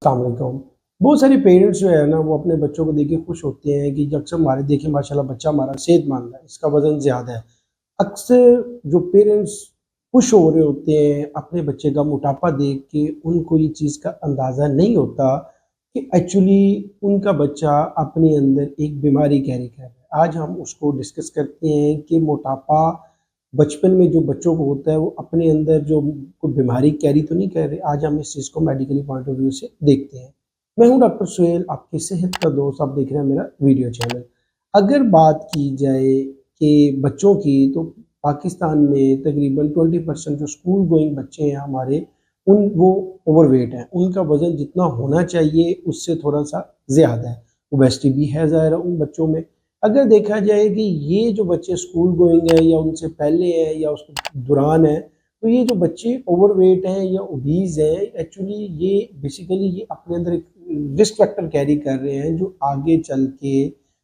अस्सलामुअलैकुम। बहुत सारे पेरेंट्स जो है ना वो अपने बच्चों को देख के खुश होते हैं कि अक्सर हमारे देखें माशाल्लाह बच्चा हमारा सेहतमंद है, इसका वज़न ज़्यादा है। अक्सर जो पेरेंट्स खुश हो रहे होते हैं अपने बच्चे का मोटापा देख के, उनको ये चीज़ का अंदाज़ा नहीं होता कि एक्चुअली उनका बच्चा अपने अंदर एक बीमारी कैरी कर रहा है। आज हम उसको डिस्कस करते हैं कि मोटापा बचपन में जो बच्चों को होता है वो अपने अंदर जो कोई बीमारी कैरी तो नहीं कर रहे। आज हम इस चीज़ को मेडिकली पॉइंट ऑफ व्यू से देखते हैं। मैं हूँ डॉक्टर सुहेल, आपकी सेहत का दोस्त। आप देख रहे हैं मेरा वीडियो चैनल। अगर बात की जाए कि बच्चों की, तो पाकिस्तान में तकरीबन 20% जो स्कूल गोइंग बच्चे हैं हमारे, वो ओवरवेट हैं। उनका वज़न जितना होना चाहिए उससे थोड़ा-सा ज़्यादा है। ओबेसिटी भी है ज़ाहिर है उन बच्चों में। अगर देखा जाए कि ये जो बच्चे स्कूल गोइंग हैं या उनसे पहले हैं या उसके दौरान हैं, तो ये जो बच्चे ओवरवेट हैं या ओबीज़ हैं, एक्चुअली ये बेसिकली ये अपने अंदर एक रिस्क फैक्टर कैरी कर रहे हैं जो आगे चल के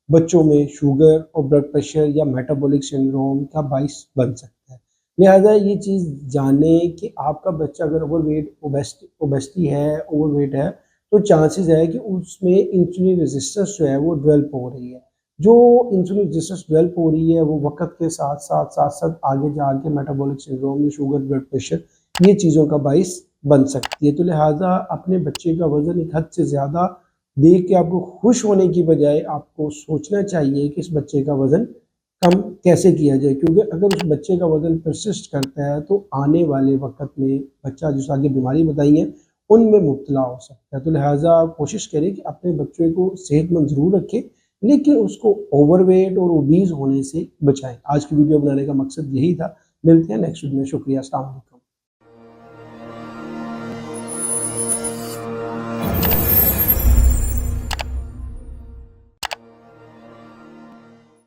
बच्चों में शुगर और ब्लड प्रेशर या मेटाबॉलिक सिंड्रोम का बाइस बन सकता है। लिहाजा ये चीज़ जानें कि आपका बच्चा अगर ओवरवेट ओबेसिटी है, ओवरवेट है, तो चांसेस है कि उसमें इंसुलिन रेजिस्टेंस जो है वो डेवलप हो रही है। जो इंसुलिन रेजिस्टेंस डेवलप हो रही है वो वक़्त के साथ-साथ आगे जाके metabolic syndrome, sugar, blood pressure, ये चीज़ों का बाइस बन सकती है। तो लिहाजा अपने बच्चे का वज़न एक हद से ज़्यादा देख के आपको खुश होने की बजाय आपको सोचना चाहिए कि इस बच्चे का वज़न कम कैसे किया जाए, क्योंकि अगर उस बच्चे का वज़न परसिस्ट करता है तो आने वाले वक़्त में बच्चा जिस आगे बीमारी बताई है उनमें मुब्तला हो सकता है। तो लिहाजा कोशिश करें कि अपने बच्चे को सेहतमंद ज़रूर रखें, लेकिन उसको ओवरवेट और ओबीज़ होने से बचाएँ। आज की वीडियो बनाने का मकसद यही था। मिलते हैं नेक्स्ट वीडियो में। शुक्रिया। अस्सलाम वालेकुम।